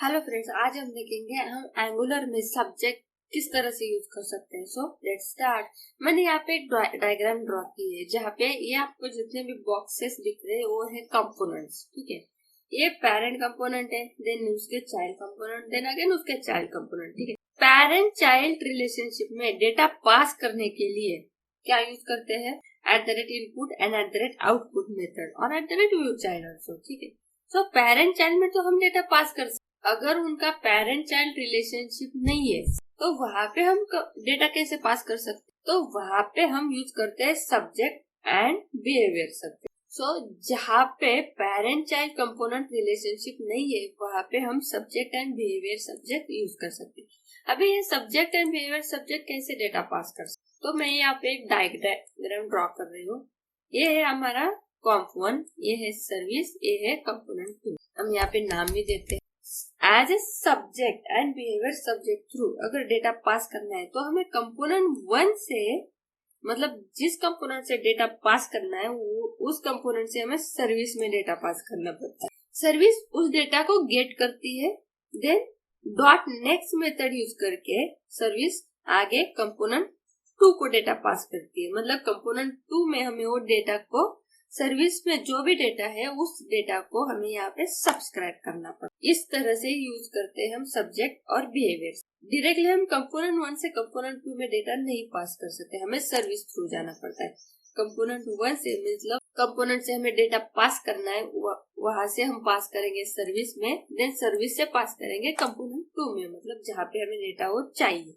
Hello friends, आज हम देखेंगे हम एंगुलर में सब्जेक्ट किस तरह से यूज कर सकते हैं। So let's start. मैंने यहाँ पे एक डायग्राम ड्रॉ की है जहाँ पे ये आपको जितने भी बॉक्सेस दिख रहे हैं वो है कंपोनेंट्स। ठीक है, ये पेरेंट कंपोनेंट है, देन उसके चाइल्ड कंपोनेंट, देन अगेन उसके चाइल्ड कंपोनेंट। ठीक है, पेरेंट चाइल्ड रिलेशनशिप में डेटा पास करने के लिए क्या यूज करते हैं? @input and @output मेथड और @viewChild also। ठीक है, सो पेरेंट चाइल्ड में तो हम डेटा पास कर सकते। अगर उनका पेरेंट चाइल्ड रिलेशनशिप नहीं है तो वहां पे हम डेटा कैसे पास कर सकते? तो वहां पे हम यूज करते हैं सब्जेक्ट एंड बिहेवियर सब्जेक्ट। सो जहाँ पे पेरेंट चाइल्ड कंपोनेंट रिलेशनशिप नहीं है वहां पे हम subject and behaviour subject use कर सकते हैं। अभी ये सब्जेक्ट एंड बिहेवियर सब्जेक्ट कैसे डेटा पास कर सकते? तो मैं यहाँ पे एक डायग्राम ड्रॉ कर रही हूँ। ये है हमारा comp1, ये है सर्विस, ये है कंपोनेंट 2। हम यहाँ पे नाम भी देते हैं as a subject and behaviour subject through. अगर डेटा पास करना है तो हमें कंपोनेंट 1 से, मतलब जिस कंपोनेंट से डेटा पास करना है वो उस कंपोनेंट से हमें सर्विस में डेटा पास करना पड़ता है। सर्विस उस डेटा को गेट करती है, then dot next method use करके सर्विस आगे कंपोनेंट 2 को डेटा पास करती है। मतलब कंपोनेंट 2 में हमें वो डेटा को, सर्विस में जो भी डेटा है उस डेटा को हमें यहाँ पे सब्सक्राइब करना पड़ता है। इस तरह से यूज करते हैं हम सब्जेक्ट और बिहेवियर। डायरेक्टली हम कंपोनेंट 1 से कंपोनेंट 2 में डेटा नहीं पास कर सकते, हमें सर्विस थ्रू जाना पड़ता है। कंपोनेंट 1 से मतलब कंपोनेंट से हमें डेटा पास करना है, वहां से हम पास करेंगे सर्विस में, देन सर्विस से पास करेंगे कंपोनेंट 2 में, मतलब जहाँ पे हमें डेटा वो चाहिए।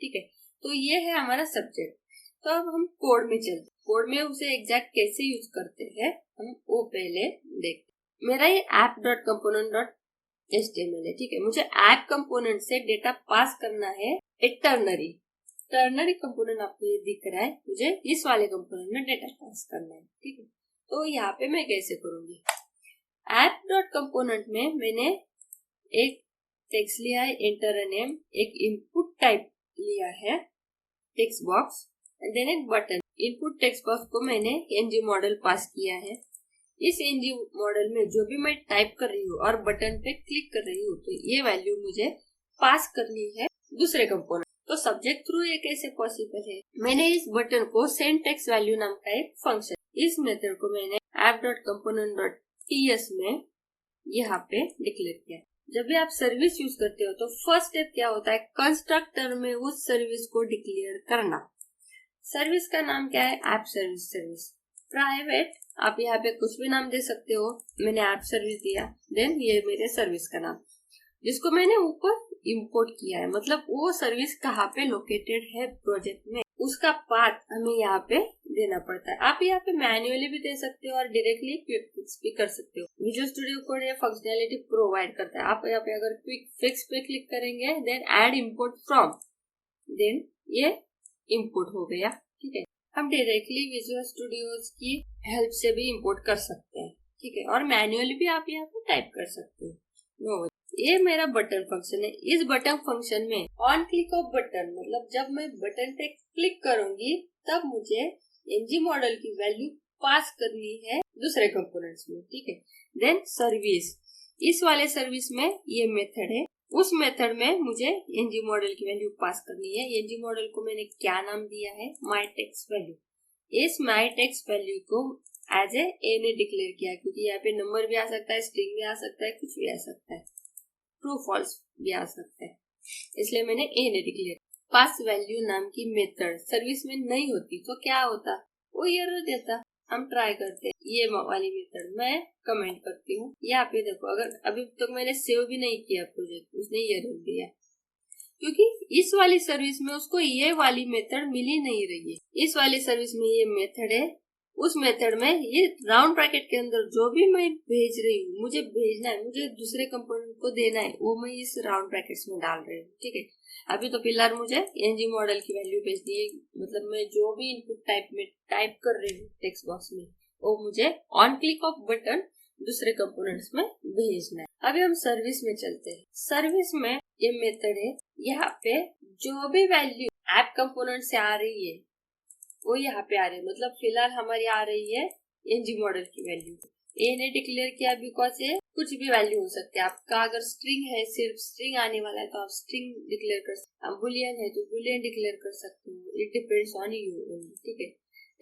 ठीक है, तो ये है हमारा सब्जेक्ट। तो अब हम कोड में चलते, कोड में उसे एग्जैक्ट कैसे यूज करते हैं हम वो पहले देखते। मेरा ये app.component.html है। ठीक है, मुझे ऐप कंपोनेंट से डेटा पास करना है एक टर्नरी कंपोनेंट आपको ये दिख रहा है, मुझे इस वाले कंपोनेंट में डेटा पास करना है। ठीक है, तो यहाँ पे मैं कैसे करूंगी? app.component में मैंने एक टेक्स्ट लिया है, एंटर नेम, एक इनपुट टाइप लिया है टेक्स्ट बॉक्स, एंड देन एक बटन। इनपुट टेक्स्ट बॉक्स को मैंने ng मॉडल पास किया है। इस ng मॉडल में जो भी मैं टाइप कर रही हूँ और बटन पे क्लिक कर रही हूँ तो ये वैल्यू मुझे पास करनी है दूसरे कंपोनेंट। तो सब्जेक्ट थ्रू ये कैसे पॉसिबल है? मैंने इस बटन को सेंड टेक्स्ट वैल्यू नाम का एक फंक्शन, इस मेथड को मैंने app.component.ts में यहाँ पे डिक्लेयर किया। जब भी आप सर्विस यूज करते हो तो फर्स्ट स्टेप क्या होता है? कंस्ट्रक्टर में उस सर्विस को डिक्लेयर करना। सर्विस का नाम क्या है? App service. प्राइवेट आप यहाँ पे कुछ भी नाम दे सकते हो, मैंने ऐप सर्विस दिया। देन ये मेरे सर्विस का नाम जिसको मैंने ऊपर इंपोर्ट किया है, मतलब वो सर्विस कहाँ पे लोकेटेड है प्रोजेक्ट में, उसका पाथ हमें यहाँ पे देना पड़ता है। आप यहाँ पे मैन्युअली भी दे सकते हो और डायरेक्टली क्विक फिक्स भी कर सकते हो। विजुअल स्टूडियो कोड ये फंक्शनैलिटी प्रोवाइड करता है। आप यहाँ पे अगर क्विक फिक्स पे क्लिक करेंगे, then add import from, then ये इंपोर्ट हो गया। ठीक है, हम डायरेक्टली विजुअल स्टूडियो की हेल्प से भी इंपोर्ट कर सकते हैं। ठीक है, और मैन्युअली भी आप यहाँ पे टाइप कर सकते हो। ये मेरा बटन फंक्शन है। इस बटन फंक्शन में ऑन क्लिक ऑफ बटन, मतलब जब मैं बटन पे क्लिक करूंगी तब मुझे ng मॉडल की वैल्यू पास करनी है दूसरे कंपोनेंट्स में। ठीक है, देन सर्विस, इस वाले सर्विस में ये मेथड है, उस मेथड में मुझे ng मॉडल की वैल्यू पास करनी है। ng मॉडल को मैंने क्या नाम दिया है? माई टेक्स्ट वैल्यू। इस माई टेक्स्ट वैल्यू को एज ए ने डिक्लेयर किया क्योंकि यहाँ पे नंबर भी आ सकता है, स्ट्रिंग भी आ सकता है, कुछ भी आ सकता है, ट्रू फॉल्स भी आ सकता है, इसलिए मैंने ए ने डिक्लेयर। पास वैल्यू नाम की मेथड सर्विस में नहीं होती तो क्या होता? वो एरर देता। हम ट्राई करते हैं ये वाली मेथड, मैं कमेंट करती हूँ। यहाँ पे देखो, अगर अभी तक तो मैंने सेव भी नहीं किया प्रोजेक्ट, उसने ये एरर दिया क्योंकि इस वाली सर्विस में उसको ये वाली मेथड मिल ही नहीं रही है। इस वाली सर्विस में ये मेथड है, उस मेथड में ये राउंड ब्रैकेट के अंदर जो भी मैं भेज रही हूँ, मुझे भेजना है, मुझे दूसरे कंपोनेंट को देना है, वो मैं इस राउंड ब्रैकेट्स में डाल रही हूँ। ठीक है, अभी तो फिलहाल मुझे ng मॉडल की वैल्यू भेजनी है, मतलब मैं जो भी इनपुट टाइप में टाइप कर रही हूँ टेक्स्ट बॉक्स में, वो मुझे ऑन क्लिक ऑफ बटन दूसरे कंपोनेंट्स में भेजना है। अभी हम सर्विस में चलते हैं। सर्विस में ये मेथड है, यहाँ पे जो भी वैल्यू ऐप कंपोनेंट से आ रही है वो यहाँ पे आ रही है, मतलब फिलहाल हमारी आ रही है ng मॉडल की वैल्यू। ए ने डिक्लेयर किया बिकॉज ये कुछ भी वैल्यू हो सकते हैं आपका। अगर स्ट्रिंग है, सिर्फ स्ट्रिंग आने वाला है तो आप स्ट्रिंग डिक्लेयर कर सकते हो, बुलियन है तो बुलियन डिक्लेयर कर सकते हो, इट डिपेंड्स ऑन यू, ठीक है।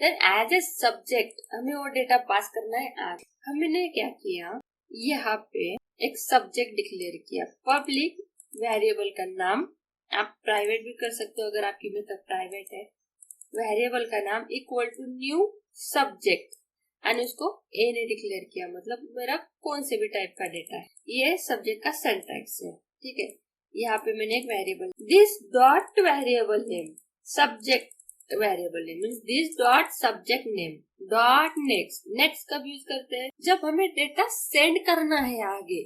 देन एज ए सब्जेक्ट हमें वो डेटा पास करना है। आज हमने क्या किया, यहाँ पे एक सब्जेक्ट डिक्लेयर किया, पब्लिक वेरिएबल का नाम, आप प्राइवेट भी कर सकते हो अगर आपकी मेथड प्राइवेट है। वेरिएबल का नाम equal to new subject and उसको ए ने डिक्लेयर किया, मतलब मेरा कौन से भी टाइप का डेटा है। ये सब्जेक्ट का सिंटैक्स है, ठीक है। यहाँ पे मैंने एक variable, this dot variable name, subject variable name means this dot subject name dot next. Next कब यूज करते हैं, जब हमें डेटा सेंड करना है आगे,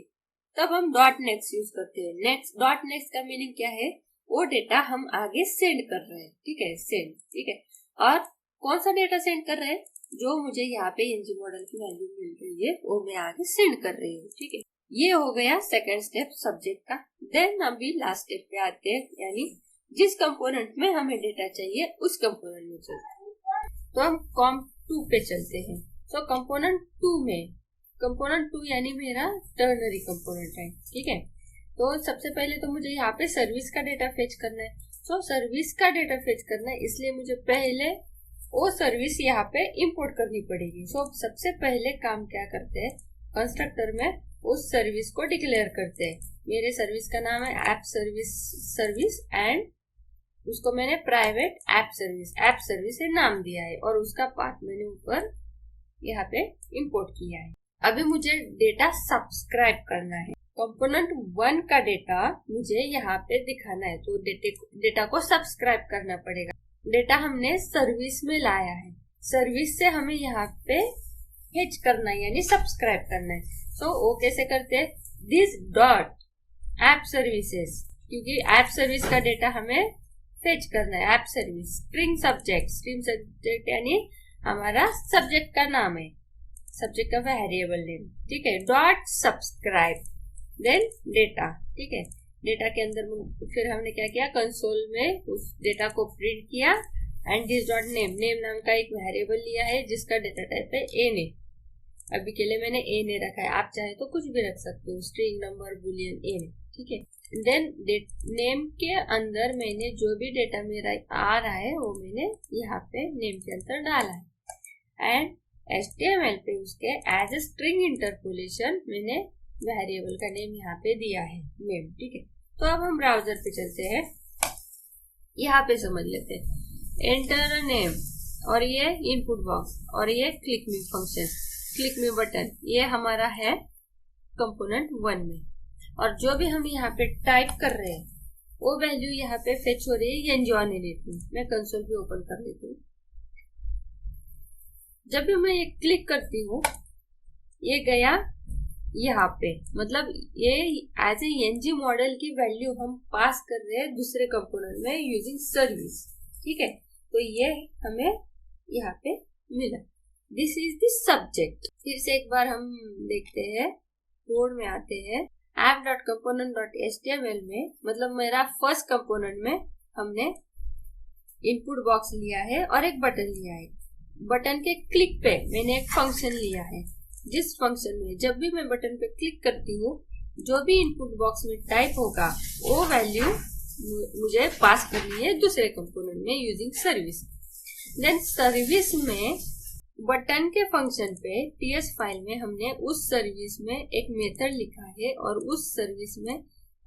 तब हम डॉट नेक्स्ट यूज करते हैं। नेक्स्ट, डॉट नेक्स्ट का मीनिंग क्या है, वो डेटा हम आगे सेंड कर रहे हैं, ठीक है, सेंड, ठीक है। और कौन सा डेटा सेंड कर रहे हैं, जो मुझे यहाँ पे एनजी मॉडल की वैल्यू मिल रही है वो मैं आगे सेंड कर रही हूँ, ठीक है। ये हो गया सेकंड स्टेप सब्जेक्ट का। देन अभी लास्ट स्टेप पे आते हैं, यानी जिस कंपोनेंट में हमें डेटा चाहिए उस कंपोनेंट में चलते हैं। तो हम comp2 पे चलते हैं। सो कंपोनेंट 2 में, कंपोनेंट 2 यानी मेरा टर्नरी कंपोनेंट है, ठीक है। तो सबसे पहले तो मुझे यहाँ पे सर्विस का डेटा फेच करना है। सो सर्विस का डेटा फेच करना है, इसलिए मुझे पहले वो सर्विस यहाँ पे इंपोर्ट करनी पड़ेगी। सो सबसे पहले काम क्या करते हैं, कंस्ट्रक्टर में उस सर्विस को डिक्लेयर करते हैं। मेरे सर्विस का नाम है ऐप सर्विस एंड उसको मैंने प्राइवेट ऐप सर्विस से नाम दिया है और उसका पाथ मैंने ऊपर यहाँ पे इंपोर्ट किया है। अभी मुझे डेटा सब्सक्राइब करना है। कंपोनेंट 1 का डेटा मुझे यहाँ पे दिखाना है, तो डेटा को सब्सक्राइब करना पड़ेगा। डेटा हमने सर्विस में लाया है, सर्विस से हमें यहाँ पे फेच करना है यानी सब्सक्राइब करना है। सो वो कैसे करते हैं, दिस डॉट ऐप सर्विसेज, क्योंकि ऐप सर्विस का डेटा हमें फेच करना है। ऐप सर्विस स्ट्रिंग सब्जेक्ट यानी हमारा सब्जेक्ट का नाम है, सब्जेक्ट का वेरिएबल नेम, ठीक है। डॉट सब्सक्राइब देन डेटा, ठीक है। डेटा के अंदर फिर हमने क्या किया, कंसोल में उस डेटा को प्रिंट किया and this dot name, name नाम का एक वेरिएबल लिया है जिसका डेटा टाइप है ए ने। अभी के लिए मैंने ए ने रखा है, आप चाहे तो कुछ भी रख सकते हो, स्ट्रिंग, नंबर, बुलियन, ए ने, ठीक है। देन नेम के अंदर मैंने जो भी डेटा मेरा आ रहा है वो मैंने यहाँ पे नेम के अंदर डाला है एंड HTML पे उसके एज ए स्ट्रिंग इंटरपोलेशन मैंने वेरिएबल का नेम यहाँ पे दिया है नेम, ठीक है। तो अब हम ब्राउजर पे चलते हैं, यहाँ पे समझ लेते हैं। एंटर नेम और ये इनपुट बॉक्स और ये क्लिक मी फंक्शन, क्लिक मी बटन, ये हमारा है कंपोनेंट 1 में। और जो भी हम यहाँ पे टाइप कर रहे हैं वो वैल्यू यहाँ पे फेच हो रही है। ये एंजॉय लेती हूँ, मैं कंसोल भी ओपन कर लेती हूँ। जब भी मैं ये क्लिक करती हूँ ये गया यहाँ पे, मतलब ये एज एनजी मॉडल की वैल्यू हम पास कर रहे हैं दूसरे कंपोनेंट में यूजिंग सर्विस, ठीक है। तो ये हमें यहाँ पे मिला, दिस इज द सब्जेक्ट। फिर से एक बार हम देखते हैं, कोड में आते हैं, app.component.html में, मतलब मेरा फर्स्ट कंपोनेंट में हमने इनपुट बॉक्स लिया है और एक बटन लिया है। बटन के क्लिक पे मैंने एक फंक्शन लिया है, जिस फंक्शन में जब भी मैं बटन पे क्लिक करती हूँ जो भी इनपुट बॉक्स में टाइप होगा वो वैल्यू मुझे पास करनी है दूसरे कंपोनेंट में यूजिंग सर्विस। देन सर्विस में बटन के फंक्शन पे टीएस फाइल में हमने उस सर्विस में एक मेथड लिखा है और उस सर्विस में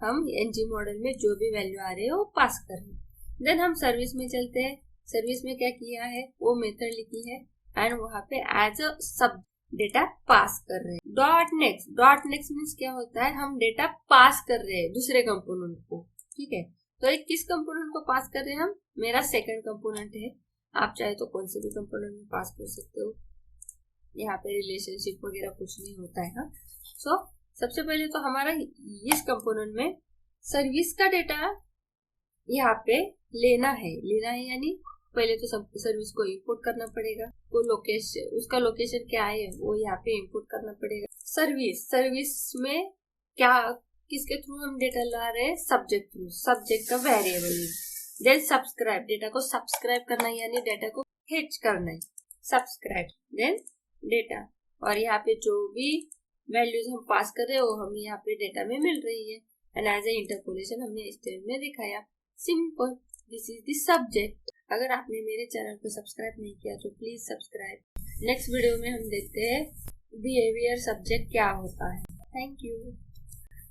हम एनजी मॉडल में जो भी वैल्यू आ रहे हैं वो पास कर रहे हैं। देन हम सर्विस में चलते हैं, सर्विस में क्या किया है, वो मेथड लिखी है एंड वहां पे एज अ सब डेटा पास कर रहे हैं। डॉट नेक्स्ट मीन्स क्या होता है, हम डेटा पास कर रहे हैं दूसरे कंपोनेंट को, ठीक है। तो एक किस कंपोनेंट को पास कर रहे हैं हम, मेरा सेकंड कंपोनेंट है, आप चाहे तो कौन से भी कंपोनेंट में पास कर सकते हो, यहाँ पे रिलेशनशिप वगैरह कुछ नहीं होता है ना। सो सबसे पहले तो हमारा इस कंपोनेंट में सर्विस का डेटा यहाँ पे लेना है यानी पहले तो सब सर्विस को इंपोर्ट करना पड़ेगा, वो लोकेशन, उसका लोकेशन क्या है वो यहाँ पे इंपोर्ट करना पड़ेगा। सर्विस में क्या, किसके थ्रू हम डेटा ला रहे हैं, सब्जेक्ट थ्रू, सब्जेक्ट का वेरिएबल है। देन सब्सक्राइब, डेटा को सब्सक्राइब करना है यानी डेटा को फेच करना है, सब्सक्राइब देन डेटा। और यहाँ पे जो भी वैल्यूज हम पास कर रहे हो हमें यहाँ पे डेटा में मिल रही है, एंड एज ए इंटरपोलेशन हमने स्टेप में दिखाया। Simple, this is the subject. अगर आपने मेरे चैनल को सब्सक्राइब नहीं किया तो प्लीज सब्सक्राइब। नेक्स्ट वीडियो में हम देखते हैं बिहेवियर सब्जेक्ट क्या होता है। Thank you.